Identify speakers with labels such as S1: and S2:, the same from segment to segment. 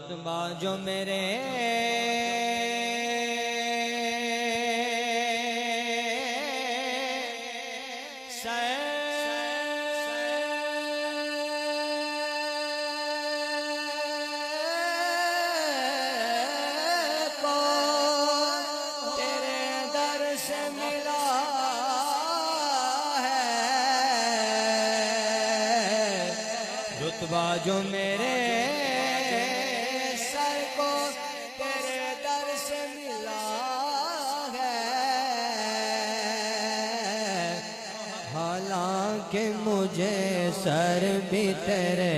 S1: رتبہ جو میرے رتبہ جو میرے سر کو تیرے در سے ملا ہے، حالانکہ مجھے سر بھی تیرے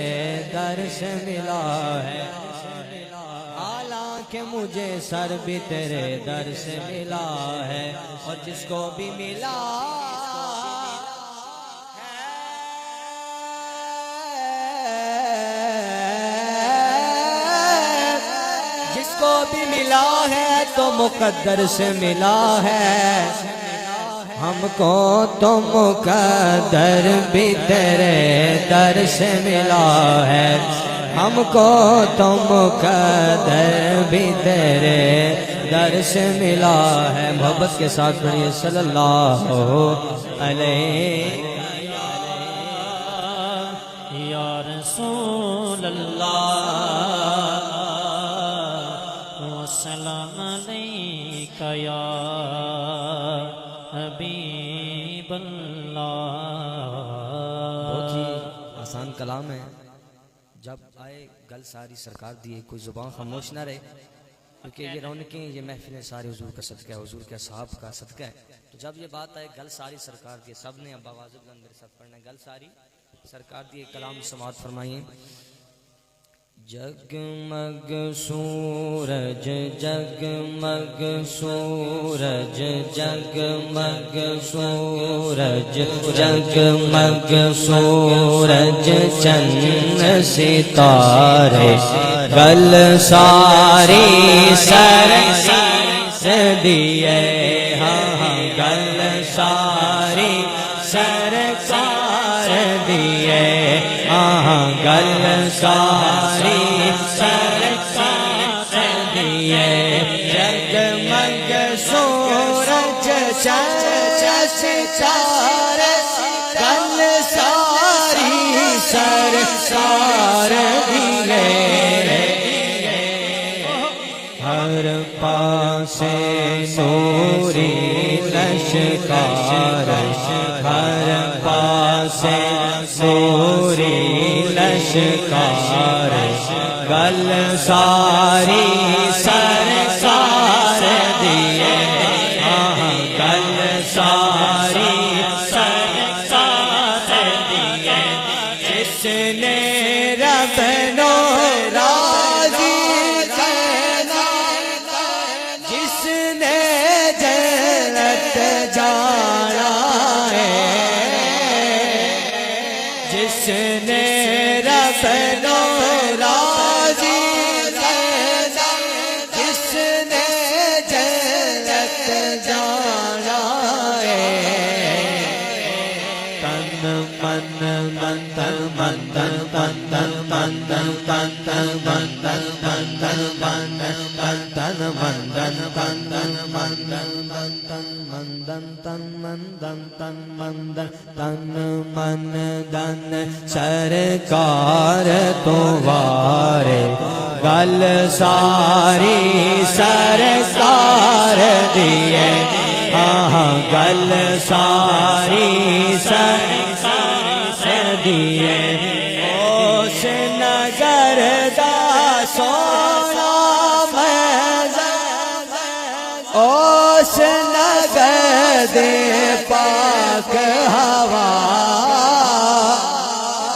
S1: در سے ملا ہے، حالانکہ مجھے سر بھی تیرے در سے ملا ہے، اور جس کو بھی ملا کو بھی ملا ہے تو مقدر سے ملا ہے، ہم کو تو مقدر بھی تیرے در سے ملا ہے، ہم کو تو مقدر بھی تیرے در سے ملا ہے۔ محبت کے ساتھ پڑھیے صلی اللہ علیہ
S2: یا رسول اللہ، السلام علیکہ یا حبیب اللہ۔
S1: بہت ہی آسان کلام ہے، جب آئے گل ساری سرکار دیے، کوئی زبان خاموش نہ رہے، کیونکہ یہ رونقیں، یہ محفلیں سارے حضور کا صدقہ ہے، حضور کے اصحاب کا صدقہ ہے۔ تو جب یہ بات آئے گل ساری سرکار دیے، سب نے اب آواز بلند میرے ساتھ پڑھنا ہے، گل ساری سرکار دیے، کلام سماعت فرمائیے۔ جگمگ سورج جگمگ سورج جگمگ سورج جگمگ سورج چند ستارے گل ساری سر دیے، ہاں گل ساری سرکار دیے، ہاں گل ساری سرکار دیے۔ جگمگ سورج چند ستارے گل ساری سرکار دیے، ہر پاسے نوری لشکار، ہر پاسے نوری لشکار، گل ساری سرکار دیے، ہاں گل ساری سرکار دیے۔ جس نے رب نو راضی کرنا، جس نے جنت جانا ہے، جس نے رب نو راضی کرنا، جس نے جنت جانا ہے، تن من من تن من تن من تن من تن من تن من تن من تن من تن من تن من تن من تن من تن من تن من دن سرکار تو وارے گل ساری سرکار دیے، ہاں گل ساری سرکار دیے۔ اس نگر دا سونا محضر، اس نگر دے پاک ہوا،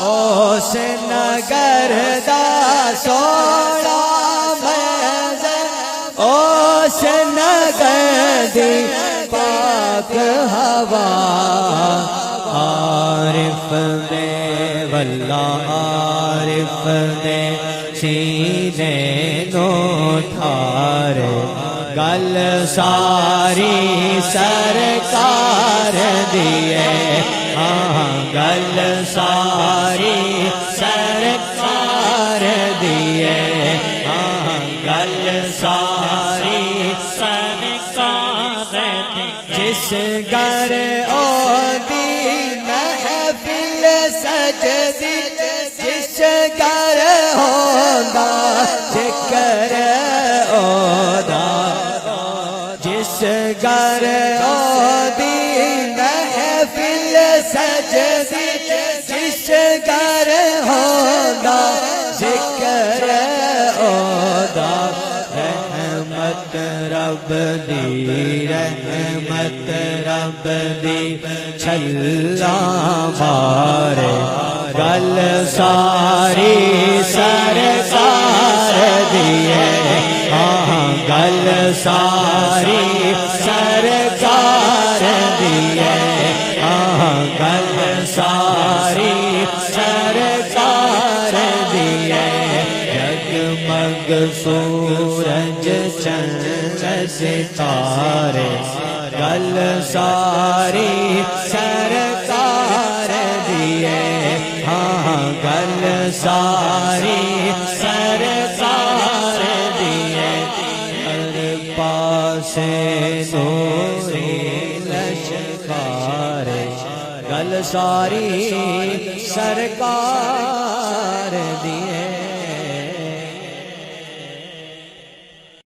S1: اس نگر دا سونا محضر، اس نگر دے پاک ہوا، عارف میں واللہ عارف نے سینے نو ٹھارے گل ساری سرکار دیے، ہاں گل ساری سرکار دیے، ہاں جس گھر او دی محفل سجدی جس گھر ہوندا ذکر اودا جس گھر او دی محفل سجدی جس گھر ہوندا ذکر اودا رحمت رب دی رحمت رب دی چھلا مارے گل ساری سرکار دیے گل ساری سرکار دیے گل ساری سرکار دیے جگمگ سورج چند ستارے گل ساری سرکار دیے گل ساری سرکار دیے ہر پاسے نوری لشکار گل ساری سرکار دیے